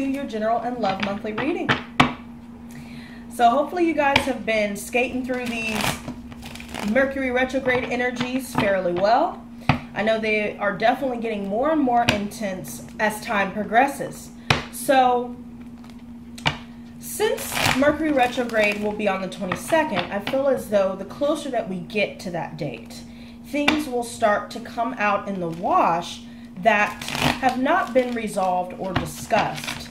your general and love monthly reading. So hopefully you guys have been skating through these Mercury retrograde energies fairly well. I know they are definitely getting more and more intense as time progresses. So since Mercury retrograde will be on the 22nd, I feel as though the closer that we get to that date, things will start to come out in the wash that have not been resolved or discussed.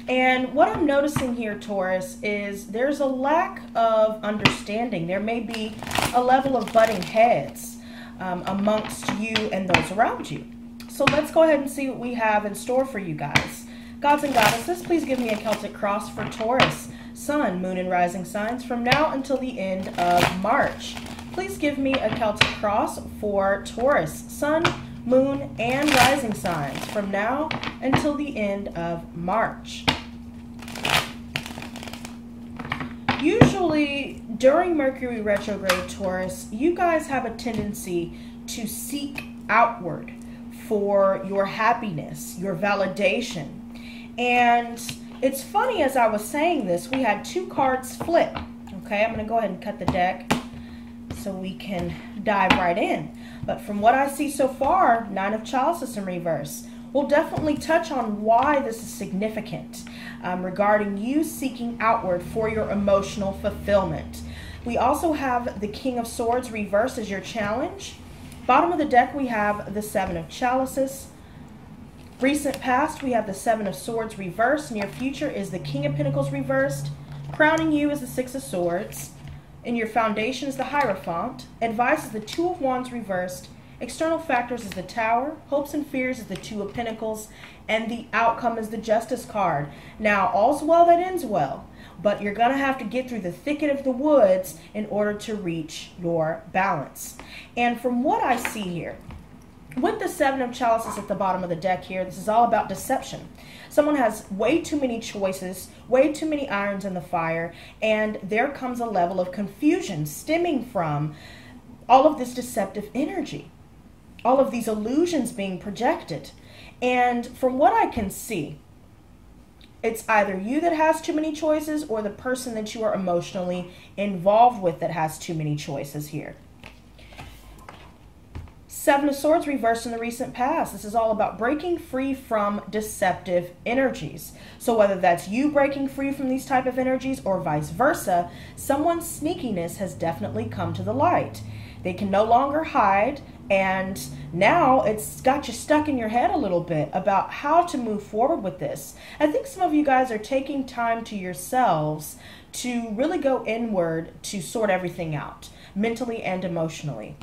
And what I'm noticing here, Taurus, is there's a lack of understanding. There may be a level of butting heads amongst you and those around you. So let's go ahead and see what we have in store for you guys. Gods and goddesses, please give me a Celtic cross for Taurus, Sun, Moon, and Rising signs from now until the end of March. Please give me a Celtic cross for Taurus, Sun, Moon, and Rising signs from now until the end of March. Usually during Mercury retrograde, Taurus, you guys have a tendency to seek outward for your happiness, your validation. And it's funny, as I was saying this, we had two cards flip. Okay, I'm going to go ahead and cut the deck so we can dive right in. But from what I see so far, Nine of Chalices in reverse. We'll definitely touch on why this is significant regarding you seeking outward for your emotional fulfillment. We also have the King of Swords reversed as your challenge. Bottom of the deck, we have the Seven of Chalices. Recent past, we have the Seven of Swords reversed. Near future is the King of Pentacles reversed. Crowning you is the Six of Swords. In your foundation is the Hierophant. Advice is the Two of Wands reversed. External factors is the Tower. Hopes and fears is the Two of Pentacles. And the outcome is the Justice card. Now, all's well that ends well. But you're going to have to get through the thicket of the woods in order to reach your balance. And from what I see here, with the Seven of Chalices at the bottom of the deck here, this is all about deception. Someone has way too many choices, way too many irons in the fire, and there comes a level of confusion stemming from all of this deceptive energy, all of these illusions being projected. And from what I can see, it's either you that has too many choices or the person that you are emotionally involved with that has too many choices here. Seven of Swords reversed in the recent past. This is all about breaking free from deceptive energies. So whether that's you breaking free from these type of energies or vice versa, someone's sneakiness has definitely come to the light. They can no longer hide, and now it's got you stuck in your head a little bit about how to move forward with this. I think some of you guys are taking time to yourselves to really go inward to sort everything out, mentally and emotionally.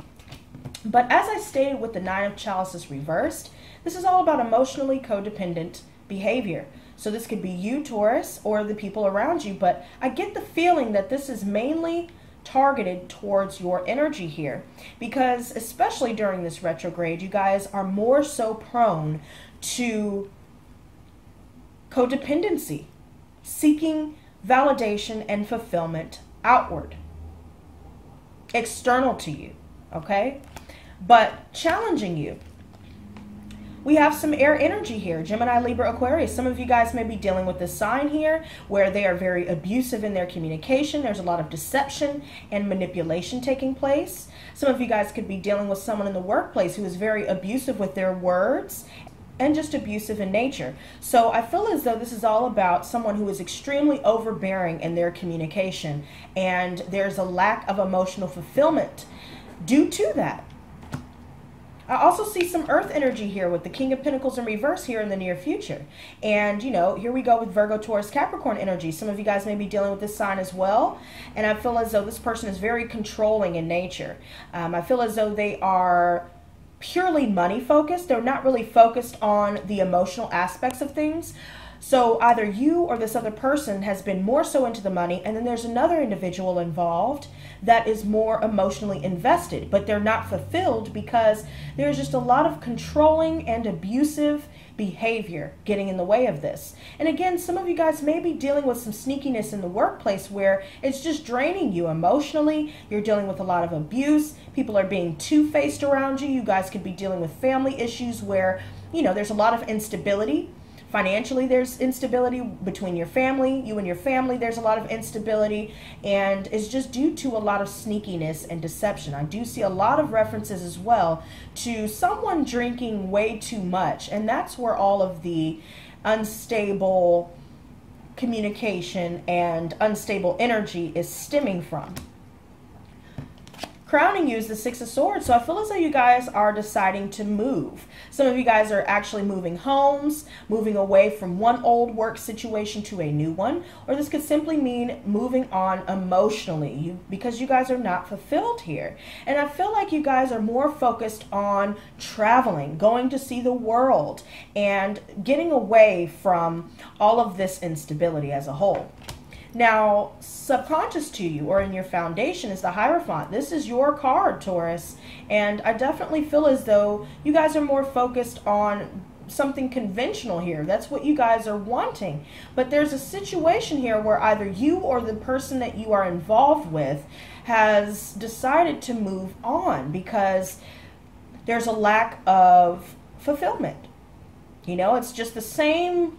But as I stated with the Nine of Chalices reversed, this is all about emotionally codependent behavior. So this could be you, Taurus, or the people around you, but I get the feeling that this is mainly targeted towards your energy here, because especially during this retrograde, you guys are more so prone to codependency, seeking validation and fulfillment outward, external to you, okay? But challenging you. We have some air energy here, Gemini, Libra, Aquarius. Some of you guys may be dealing with this sign here where they are very abusive in their communication. There's a lot of deception and manipulation taking place. Some of you guys could be dealing with someone in the workplace who is very abusive with their words and just abusive in nature. So I feel as though this is all about someone who is extremely overbearing in their communication, and there's a lack of emotional fulfillment due to that. I also see some earth energy here with the King of Pentacles in reverse here in the near future. And, you know, here we go with Virgo, Taurus, Capricorn energy. Some of you guys may be dealing with this sign as well. And I feel as though this person is very controlling in nature. I feel as though they are purely money focused. They're not really focused on the emotional aspects of things. So either you or this other person has been more so into the money, and then there's another individual involved that is more emotionally invested, but they're not fulfilled because there's just a lot of controlling and abusive behavior getting in the way of this. And again, some of you guys may be dealing with some sneakiness in the workplace where it's just draining you emotionally. You're dealing with a lot of abuse. People are being two-faced around you. You guys could be dealing with family issues where, you know, there's a lot of instability Financially, there's instability between your family, you and your family. There's a lot of instability, and it's just due to a lot of sneakiness and deception. I do see a lot of references as well to someone drinking way too much, and that's where all of the unstable communication and unstable energy is stemming from. Crowning you is the Six of Swords, so I feel as though you guys are deciding to move. Some of you guys are actually moving homes, moving away from one old work situation to a new one, or this could simply mean moving on emotionally because you guys are not fulfilled here. And I feel like you guys are more focused on traveling, going to see the world, and getting away from all of this instability as a whole. Now, subconscious to you or in your foundation is the Hierophant. This is your card, Taurus, and I definitely feel as though you guys are more focused on something conventional here. That's what you guys are wanting. But there's a situation here where either you or the person that you are involved with has decided to move on because there's a lack of fulfillment. You know, it's just the same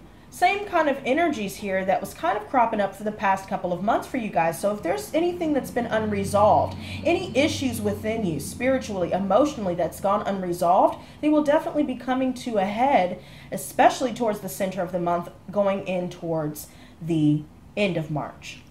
kind of energies here that was kind of cropping up for the past couple of months for you guys. So if there's anything that's been unresolved, any issues within you, spiritually, emotionally, that's gone unresolved, they will definitely be coming to a head, especially towards the center of the month, going in towards the end of March.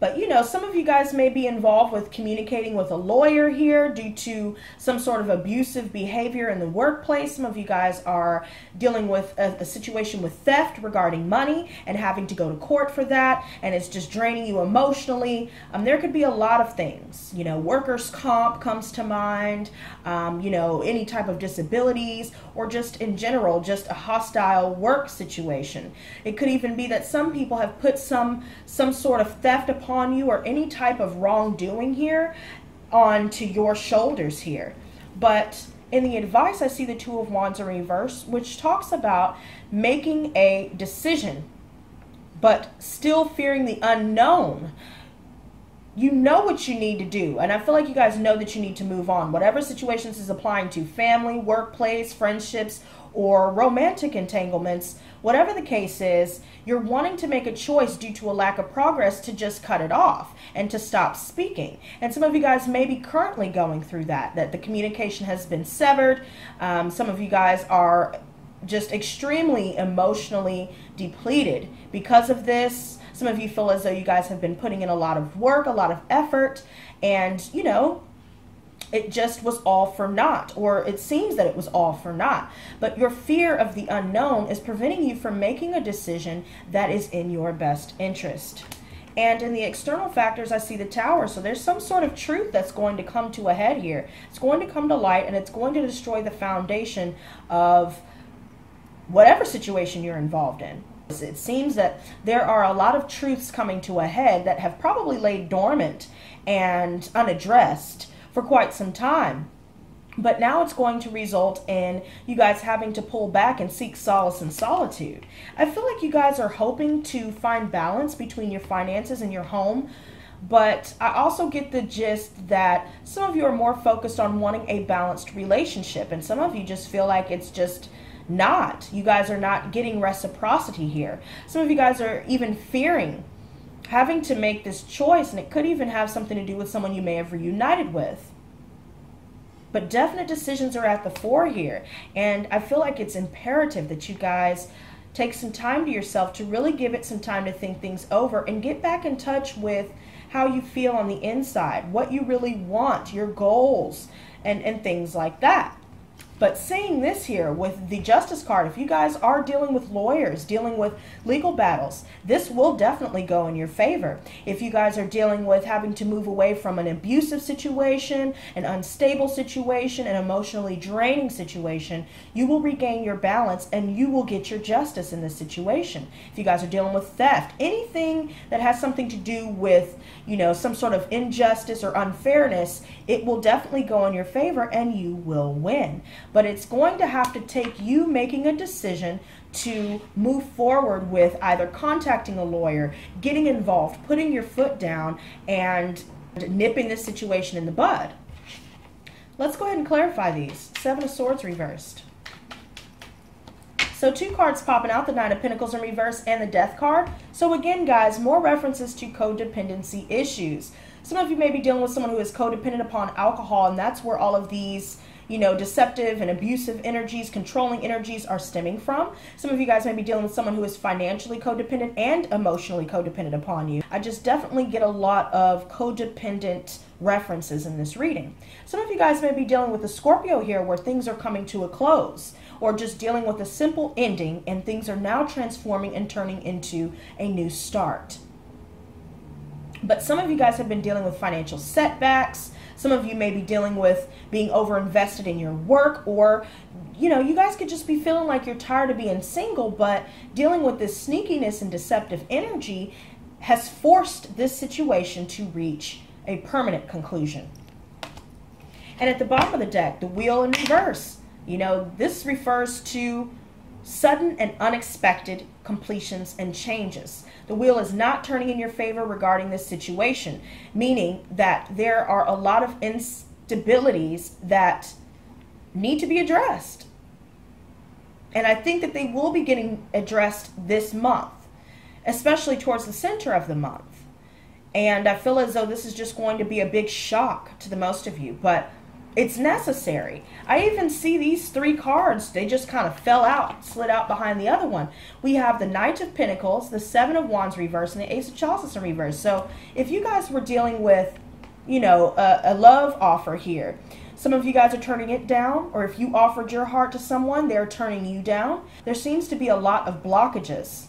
But, you know, some of you guys may be involved with communicating with a lawyer here due to some sort of abusive behavior in the workplace. Some of you guys are dealing with a situation with theft regarding money and having to go to court for that. And it's just draining you emotionally. There could be a lot of things. You know, workers' comp comes to mind, you know, any type of disabilities, or just in general, just a hostile work situation. It could even be that some people have put some sort of theft upon you or any type of wrongdoing here onto your shoulders here. But in the advice, I see the Two of Wands in reverse, which talks about making a decision, but still fearing the unknown. You know what you need to do, and I feel like you guys know that you need to move on. Whatever situations is applying to family, workplace, friendships, or romantic entanglements, whatever the case is, you're wanting to make a choice due to a lack of progress to just cut it off and to stop speaking. And some of you guys may be currently going through that the communication has been severed. Some of you guys are just extremely emotionally depleted because of this. Some of you feel as though you guys have been putting in a lot of work, a lot of effort, and, you know, it just was all for naught, or it seems that it was all for naught. But your fear of the unknown is preventing you from making a decision that is in your best interest. And in the external factors, I see the Tower. So there's some sort of truth that's going to come to a head here. It's going to come to light, and it's going to destroy the foundation of whatever situation you're involved in. It seems that there are a lot of truths coming to a head that have probably laid dormant and unaddressed for quite some time. But now it's going to result in you guys having to pull back and seek solace in solitude. I feel like you guys are hoping to find balance between your finances and your home, but I also get the gist that some of you are more focused on wanting a balanced relationship, and some of you just feel like it's just not. You guys are not getting reciprocity here. Some of you guys are even fearing having to make this choice, and it could even have something to do with someone you may have reunited with. But definite decisions are at the fore here, and I feel like it's imperative that you guys take some time to yourself to really give it some time to think things over and get back in touch with how you feel on the inside, what you really want, your goals, and things like that. But seeing this here with the Justice card, if you guys are dealing with lawyers, dealing with legal battles, this will definitely go in your favor. If you guys are dealing with having to move away from an abusive situation, an unstable situation, an emotionally draining situation, you will regain your balance and you will get your justice in this situation. If you guys are dealing with theft, anything that has something to do with, you know, some sort of injustice or unfairness, it will definitely go in your favor and you will win. But it's going to have to take you making a decision to move forward with either contacting a lawyer, getting involved, putting your foot down, and nipping this situation in the bud. Let's go ahead and clarify these. Seven of Swords reversed. So 2 cards popping out, the Nine of Pentacles in reverse and the Death card. So again, guys, more references to codependency issues. Some of you may be dealing with someone who is codependent upon alcohol, and that's where all of these, you know, deceptive and abusive energies, controlling energies are stemming from. Some of you guys may be dealing with someone who is financially codependent and emotionally codependent upon you. I just definitely get a lot of codependent references in this reading. Some of you guys may be dealing with a Scorpio here where things are coming to a close, or just dealing with a simple ending and things are now transforming and turning into a new start. But some of you guys have been dealing with financial setbacks. Some of you may be dealing with being overinvested in your work, or, you know, you guys could just be feeling like you're tired of being single, but dealing with this sneakiness and deceptive energy has forced this situation to reach a permanent conclusion. And at the bottom of the deck, the Wheel in reverse. You know, this refers to sudden and unexpected completions and changes. The wheel is not turning in your favor regarding this situation, meaning that there are a lot of instabilities that need to be addressed. And I think that they will be getting addressed this month, especially towards the center of the month. And I feel as though this is just going to be a big shock to the most of you, but it's necessary. I even see these 3 cards, they just kind of fell out, slid out behind the other one. We have the Knight of Pentacles, the Seven of Wands reverse, and the Ace of Chalices in reverse. So if you guys were dealing with, you know, a love offer here, some of you guys are turning it down, or if you offered your heart to someone, they're turning you down. There seems to be a lot of blockages.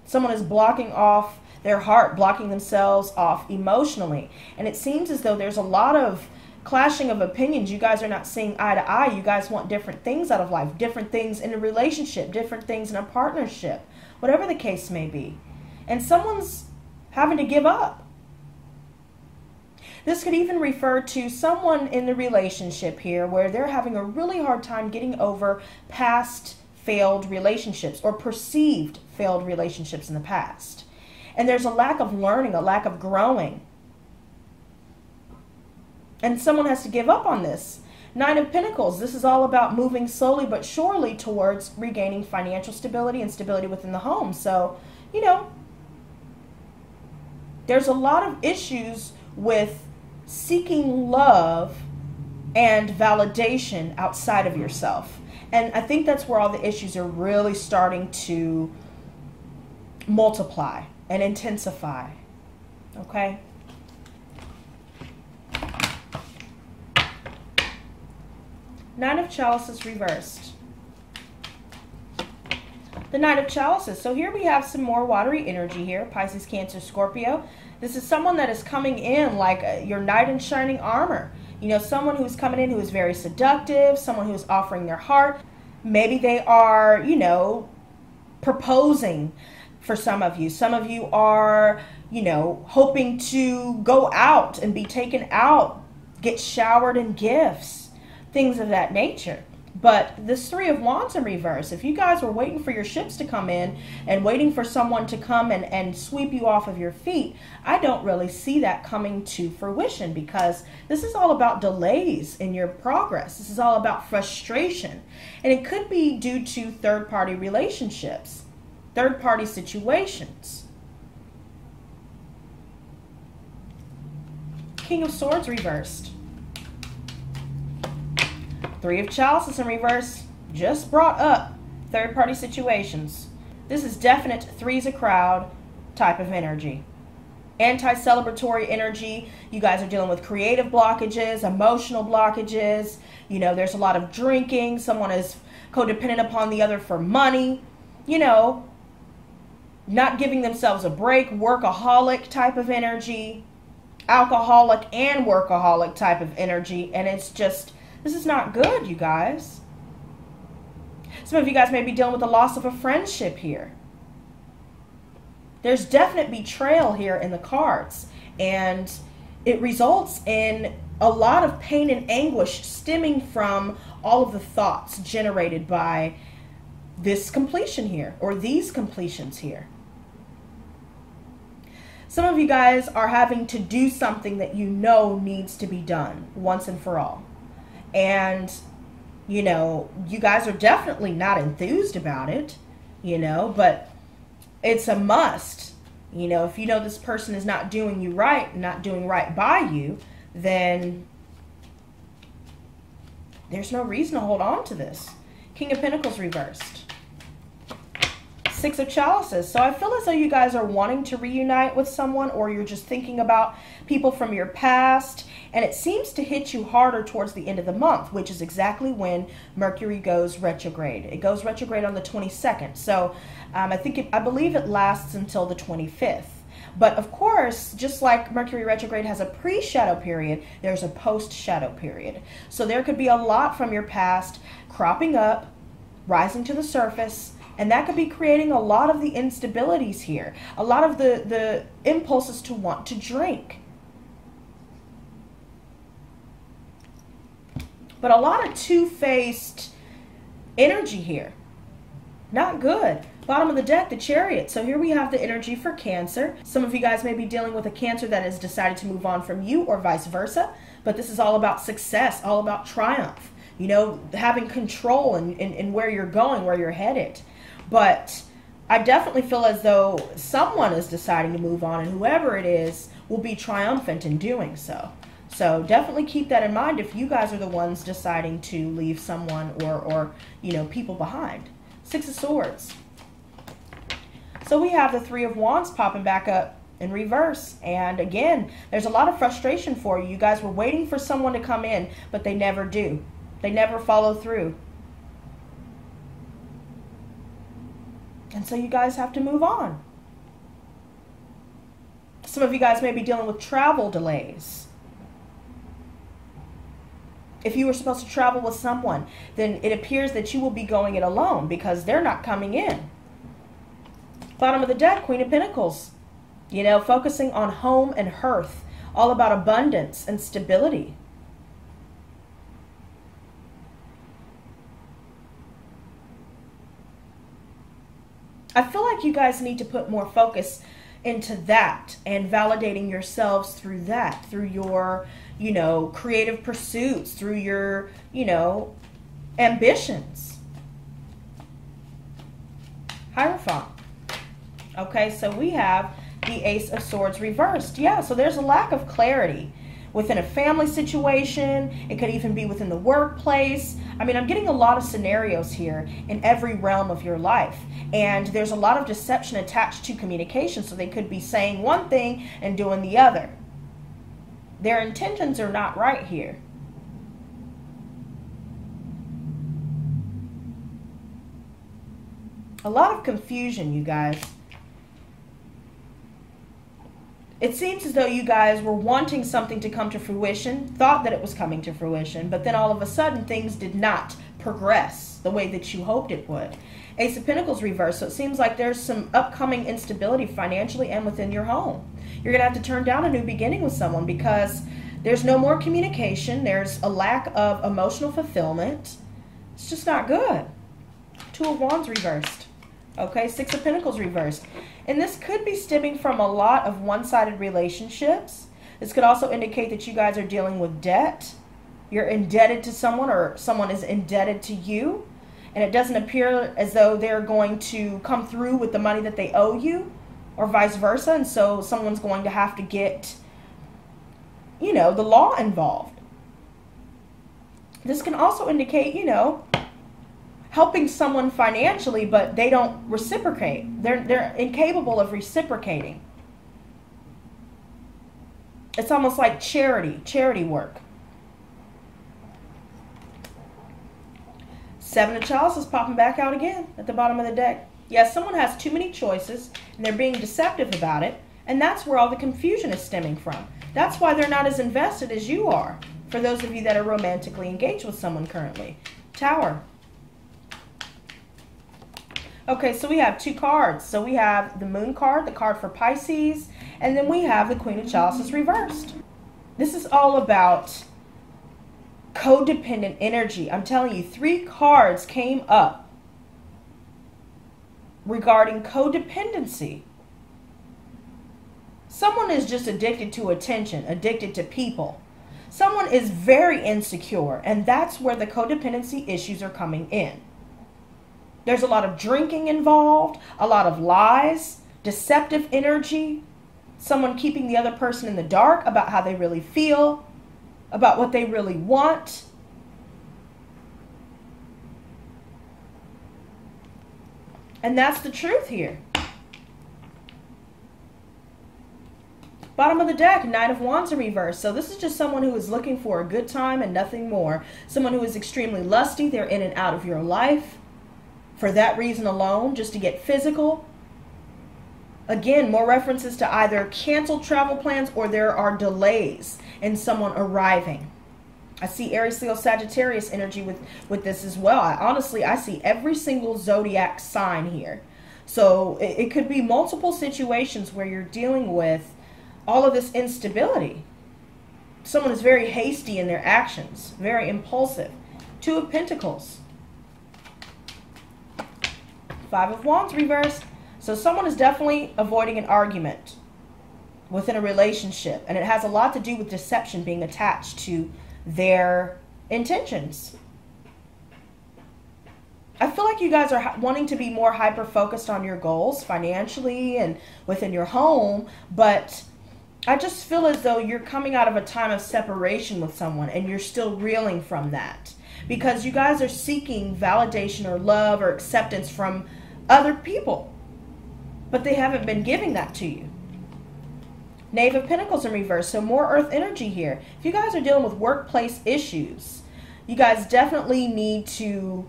Someone is blocking off their heart, blocking themselves off emotionally. And it seems as though there's a lot of clashing of opinions. You guys are not seeing eye to eye. You guys want different things out of life, different things in a relationship, different things in a partnership, whatever the case may be. And someone's having to give up. This could even refer to someone in the relationship here where they're having a really hard time getting over past failed relationships or perceived failed relationships in the past. And there's a lack of learning, a lack of growing. And someone has to give up on this. Nine of Pentacles, this is all about moving slowly but surely towards regaining financial stability and stability within the home. So, you know, there's a lot of issues with seeking love and validation outside of yourself. And I think that's where all the issues are really starting to multiply and intensify. Okay? Nine of Chalices reversed. The Knight of Chalices. So here we have some more watery energy here. Pisces, Cancer, Scorpio. This is someone that is coming in like your knight in shining armor. You know, someone who's coming in who is very seductive, someone who's offering their heart. Maybe they are, you know, proposing for some of you. Some of you are, you know, hoping to go out and be taken out, get showered in gifts. Things of that nature. But this Three of Wands in reverse, if you guys were waiting for your ships to come in and waiting for someone to come and sweep you off of your feet, I don't really see that coming to fruition, because this is all about delays in your progress. This is all about frustration. And it could be due to third-party relationships, third-party situations. King of Swords reversed. Three of Chalices in reverse just brought up third-party situations. This is definite three's a crowd type of energy. Anti-celebratory energy. You guys are dealing with creative blockages, emotional blockages. You know, there's a lot of drinking. Someone is codependent upon the other for money. You know, not giving themselves a break. Workaholic type of energy. Alcoholic and workaholic type of energy. And it's just... this is not good, you guys. Some of you guys may be dealing with the loss of a friendship here. There's definite betrayal here in the cards. And it results in a lot of pain and anguish stemming from all of the thoughts generated by this completion here, or these completions here. Some of you guys are having to do something that you know needs to be done once and for all. And You know, you guys are definitely not enthused about it, you know, but it's a must. You know, if you know this person is not doing you right, not doing right by you, then there's no reason to hold on to this. King of Pentacles reversed. Six of Chalices. So I feel as though you guys are wanting to reunite with someone, or you're just thinking about people from your past, and it seems to hit you harder towards the end of the month, which is exactly when Mercury goes retrograde. It goes retrograde on the 22nd. So I believe it lasts until the 25th. But of course, just like Mercury retrograde has a pre-shadow period, there's a post-shadow period. So there could be a lot from your past cropping up, rising to the surface, and that could be creating a lot of the instabilities here, a lot of the impulses to want to drink. But a lot of two-faced energy here. Not good. Bottom of the deck, the Chariot. So here we have the energy for Cancer. Some of you guys may be dealing with a Cancer that has decided to move on from you, or vice versa. But this is all about success, all about triumph. You know, having control in where you're going, where you're headed. But I definitely feel as though someone is deciding to move on, and whoever it is will be triumphant in doing so. So definitely keep that in mind if you guys are the ones deciding to leave someone or you know, people behind. Six of Swords. So we have the Three of Wands popping back up in reverse. And again, there's a lot of frustration for you. You guys were waiting for someone to come in, but they never do. They never follow through. And so you guys have to move on. Some of you guys may be dealing with travel delays. If you were supposed to travel with someone, then it appears that you will be going it alone because they're not coming in. Bottom of the deck, Queen of Pentacles. You know, focusing on home and hearth. All about abundance and stability. I feel like you guys need to put more focus into that and validating yourselves through that, through your, you know, creative pursuits, through your, you know, ambitions. Hierophant. Okay, so we have the Ace of Swords reversed. Yeah, so there's a lack of clarity within a family situation. It could even be within the workplace. I mean, I'm getting a lot of scenarios here in every realm of your life. And there's a lot of deception attached to communication. So they could be saying one thing and doing the other. Their intentions are not right here. A lot of confusion, you guys. It seems as though you guys were wanting something to come to fruition, thought that it was coming to fruition, but then all of a sudden things did not progress the way that you hoped it would. Ace of Pentacles reversed, so it seems like there's some upcoming instability financially and within your home. You're going to have to turn down a new beginning with someone because there's no more communication. There's a lack of emotional fulfillment. It's just not good. Two of Wands reversed. Okay, Six of Pentacles reversed. And this could be stemming from a lot of one-sided relationships. This could also indicate that you guys are dealing with debt. You're indebted to someone or someone is indebted to you. And it doesn't appear as though they're going to come through with the money that they owe you or vice versa. And so someone's going to have to get, you know, the law involved. This can also indicate, you know, helping someone financially, but they don't reciprocate. They're incapable of reciprocating. It's almost like charity work. Seven of Chalices popping back out again at the bottom of the deck. Yes, someone has too many choices and they're being deceptive about it, and that's where all the confusion is stemming from. That's why they're not as invested as you are, for those of you that are romantically engaged with someone currently. Tower. Okay, so we have two cards. So we have the Moon card, the card for Pisces, and then we have the Queen of Chalices reversed. This is all about codependent energy. I'm telling you, 3 cards came up regarding codependency. Someone is just addicted to attention, addicted to people. Someone is very insecure, and that's where the codependency issues are coming in. There's a lot of drinking involved, a lot of lies, deceptive energy, someone keeping the other person in the dark about how they really feel, about what they really want. And that's the truth here. Bottom of the deck, Knight of Wands in reverse. So this is just someone who is looking for a good time and nothing more. Someone who is extremely lusty. They're in and out of your life for that reason alone, just to get physical. Again, more references to either canceled travel plans or there are delays in someone arriving. I see Aries, Leo, Sagittarius energy with this as well. Honestly, I see every single zodiac sign here. So it could be multiple situations where you're dealing with all of this instability. Someone is very hasty in their actions, very impulsive. Two of Pentacles. Five of Wands reversed. So someone is definitely avoiding an argument within a relationship. And it has a lot to do with deception being attached to their intentions. I feel like you guys are wanting to be more hyper-focused on your goals financially and within your home, but I just feel as though you're coming out of a time of separation with someone and you're still reeling from that because you guys are seeking validation or love or acceptance from other people, but they haven't been giving that to you. Knave of Pentacles in reverse, so more earth energy here. If you guys are dealing with workplace issues, you guys definitely need to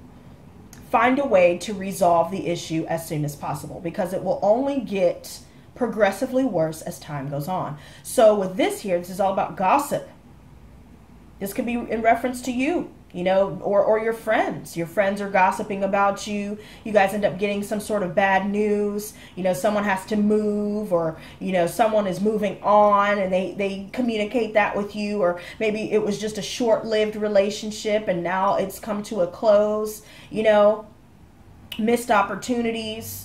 find a way to resolve the issue as soon as possible because it will only get progressively worse as time goes on. So with this here, this is all about gossip. This could be in reference to you, you know, or your friends. Your friends are gossiping about you. You guys end up getting some sort of bad news. You know, someone has to move or, you know, someone is moving on and they communicate that with you. Or maybe it was just a short-lived relationship and now it's come to a close, you know, missed opportunities.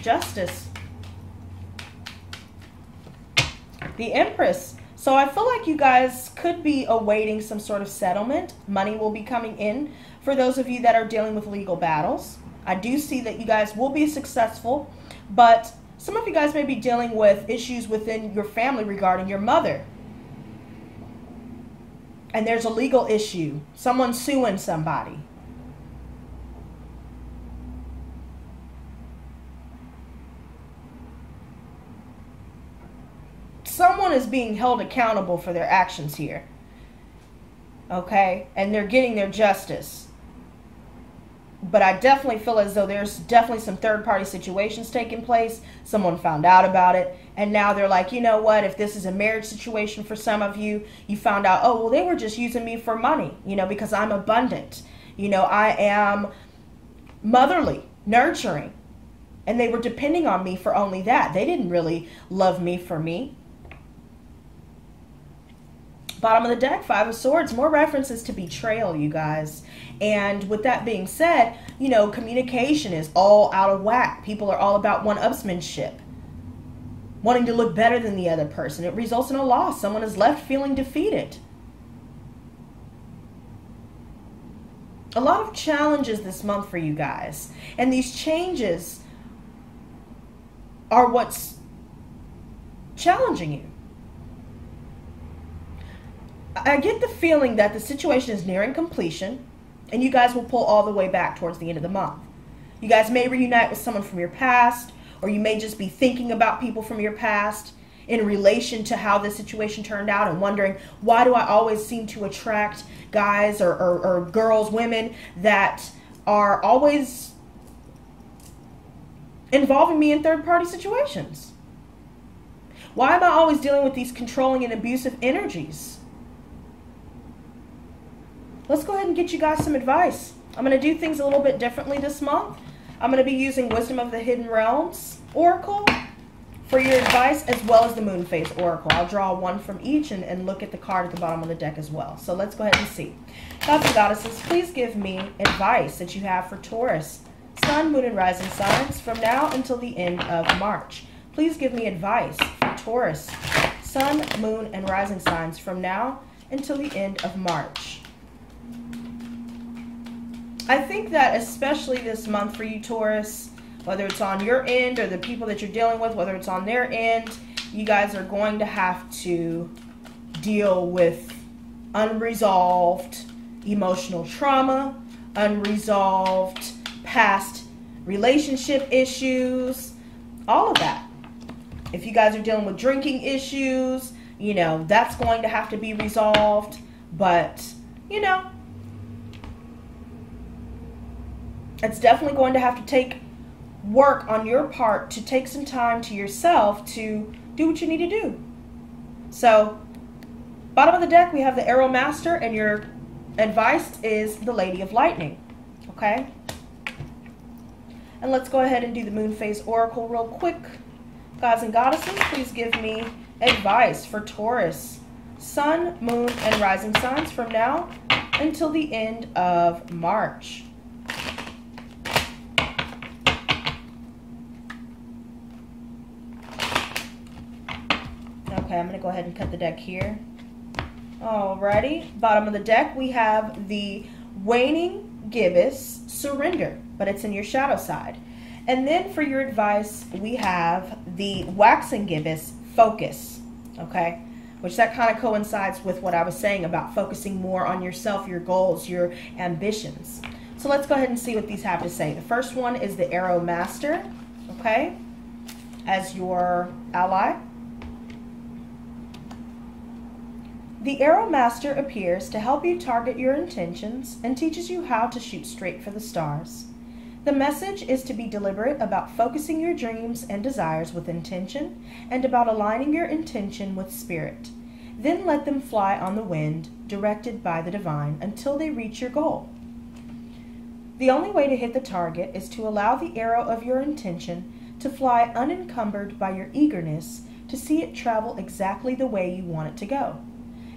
Justice. The Empress. So I feel like you guys could be awaiting some sort of settlement. Money will be coming in for those of you that are dealing with legal battles. I do see that you guys will be successful, but some of you guys may be dealing with issues within your family regarding your mother. And there's a legal issue. Someone suing somebody. Someone is being held accountable for their actions here. Okay? And they're getting their justice. But I definitely feel as though there's definitely some third-party situations taking place. Someone found out about it. And now they're like, you know what? If this is a marriage situation for some of you, you found out, oh, well, they were just using me for money, you know, because I'm abundant. You know, I am motherly, nurturing. And they were depending on me for only that. They didn't really love me for me. Bottom of the deck, Five of Swords, more references to betrayal, you guys. And with that being said, you know, communication is all out of whack. People are all about one-upsmanship, wanting to look better than the other person. It results in a loss. Someone is left feeling defeated. A lot of challenges this month for you guys. And these changes are what's challenging you. I get the feeling that the situation is nearing completion and you guys will pull all the way back towards the end of the month. You guys may reunite with someone from your past, or you may just be thinking about people from your past in relation to how this situation turned out and wondering, why do I always seem to attract guys or girls, women that are always involving me in third-party situations? Why am I always dealing with these controlling and abusive energies? Let's go ahead and get you guys some advice. I'm going to do things a little bit differently this month. I'm going to be using Wisdom of the Hidden Realms Oracle for your advice, as well as the Moon Phase Oracle. I'll draw one from each and look at the card at the bottom of the deck as well. So let's go ahead and see. Gods and goddesses, please give me advice that you have for Taurus, Sun, Moon, and Rising signs from now until the end of March. Please give me advice for Taurus, Sun, Moon, and Rising signs from now until the end of March. I think that especially this month for you, Taurus, whether it's on your end or the people that you're dealing with, whether it's on their end, you guys are going to have to deal with unresolved emotional trauma, unresolved past relationship issues, all of that. If you guys are dealing with drinking issues, you know, that's going to have to be resolved. But, you know, it's definitely going to have to take work on your part to take some time to yourself to do what you need to do. So, bottom of the deck, we have the Arrow Master, and your advice is the Lady of Lightning. Okay? And let's go ahead and do the Moon Phase Oracle real quick. Gods and goddesses, please give me advice for Taurus, Sun, Moon, and Rising signs from now until the end of March. Okay, I'm going to go ahead and cut the deck here. Alrighty, bottom of the deck, we have the Waning Gibbous, Surrender, but it's in your shadow side. And then for your advice, we have the Waxing Gibbous, Focus, okay? Which that kind of coincides with what I was saying about focusing more on yourself, your goals, your ambitions. So let's go ahead and see what these have to say. The first one is the Arrow Master, okay, as your ally. The Arrow Master appears to help you target your intentions and teaches you how to shoot straight for the stars. The message is to be deliberate about focusing your dreams and desires with intention and about aligning your intention with spirit. Then let them fly on the wind, directed by the divine, until they reach your goal. The only way to hit the target is to allow the arrow of your intention to fly unencumbered by your eagerness to see it travel exactly the way you want it to go.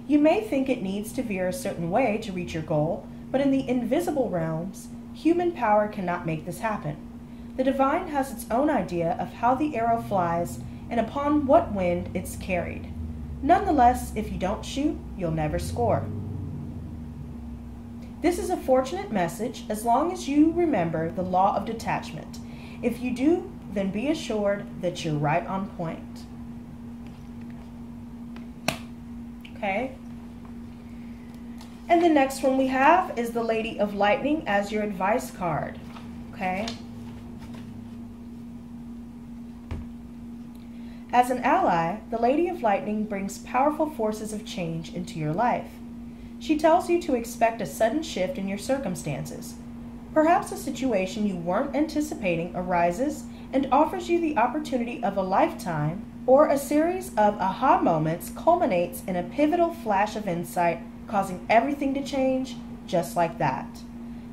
You may think it needs to veer a certain way to reach your goal, but in the invisible realms, human power cannot make this happen. The divine has its own idea of how the arrow flies and upon what wind it's carried. Nonetheless, if you don't shoot, you'll never score. This is a fortunate message as long as you remember the law of detachment. If you do, then be assured that you're right on point. Okay? And the next one we have is the Lady of Lightning as your advice card. Okay? As an ally, the Lady of Lightning brings powerful forces of change into your life. She tells you to expect a sudden shift in your circumstances. Perhaps a situation you weren't anticipating arises and offers you the opportunity of a lifetime, or a series of aha moments culminates in a pivotal flash of insight, causing everything to change just like that.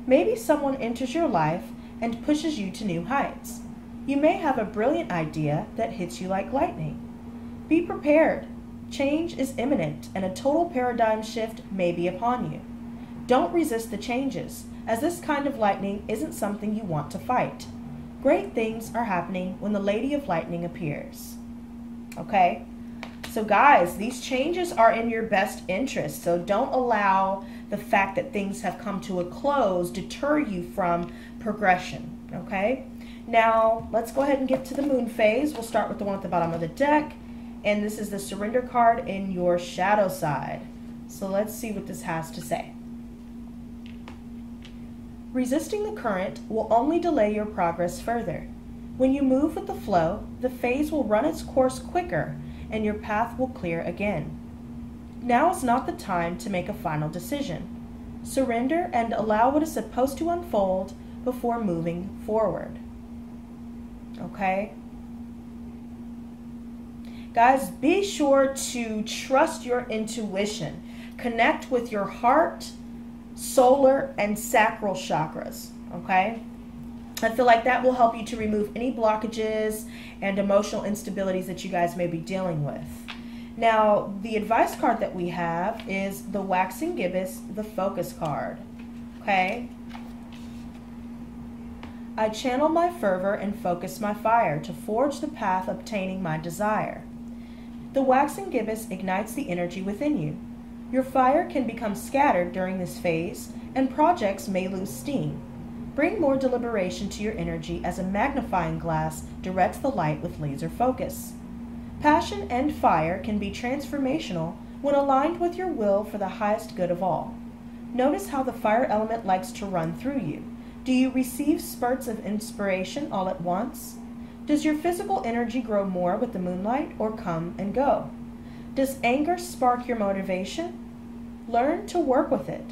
Maybe someone enters your life and pushes you to new heights. You may have a brilliant idea that hits you like lightning. Be prepared. Change is imminent and a total paradigm shift may be upon you. Don't resist the changes, as this kind of lightning isn't something you want to fight. Great things are happening when the Lady of Lightning appears. Okay? So guys, these changes are in your best interest. So don't allow the fact that things have come to a close deter you from progression. Okay? Now, let's go ahead and get to the moon phase. We'll start with the one at the bottom of the deck. And this is the surrender card in your shadow side. So let's see what this has to say. Resisting the current will only delay your progress further. When you move with the flow, the phase will run its course quicker and your path will clear again. Now is not the time to make a final decision. Surrender and allow what is supposed to unfold before moving forward. Okay? Guys, be sure to trust your intuition. Connect with your heart, solar, and sacral chakras. Okay? I feel like that will help you to remove any blockages and emotional instabilities that you guys may be dealing with. Now, the advice card that we have is the Waxing Gibbous, the focus card. Okay? I channel my fervor and focus my fire to forge the path obtaining my desire. The waxing gibbous ignites the energy within you. Your fire can become scattered during this phase, and projects may lose steam. Bring more deliberation to your energy as a magnifying glass directs the light with laser focus. Passion and fire can be transformational when aligned with your will for the highest good of all. Notice how the fire element likes to run through you. Do you receive spurts of inspiration all at once? Does your physical energy grow more with the moonlight or come and go? Does anger spark your motivation? Learn to work with it.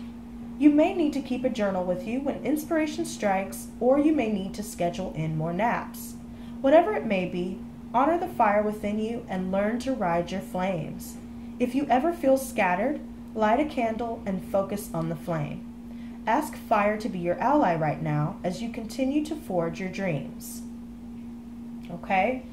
You may need to keep a journal with you when inspiration strikes, or you may need to schedule in more naps. Whatever it may be, honor the fire within you and learn to ride your flames. If you ever feel scattered, light a candle and focus on the flame. Ask fire to be your ally right now as you continue to forge your dreams. Okay?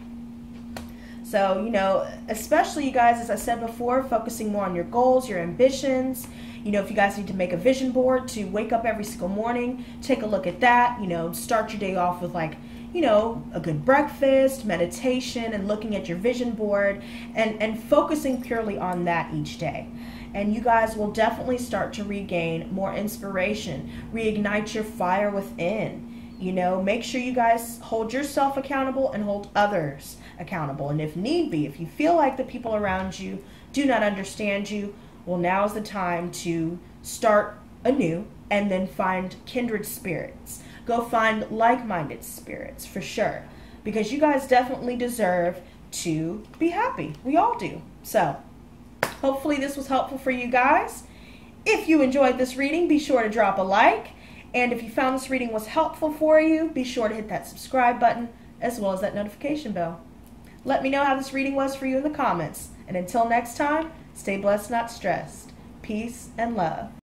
So, especially you guys, as I said before, focusing more on your goals, your ambitions. If you guys need to make a vision board to wake up every single morning, take a look at that. Start your day off with a good breakfast, meditation, and looking at your vision board and focusing purely on that each day. And you guys will definitely start to regain more inspiration, reignite your fire within. Make sure you guys hold yourself accountable and hold others accountable. And if need be, if you feel like the people around you do not understand you, well, now is the time to start anew and then find kindred spirits. Go find like-minded spirits for sure, because you guys definitely deserve to be happy. We all do. So hopefully this was helpful for you guys. If you enjoyed this reading, be sure to drop a like. And if you found this reading was helpful for you, be sure to hit that subscribe button as well as that notification bell. Let me know how this reading was for you in the comments. And until next time, stay blessed, not stressed. Peace and love.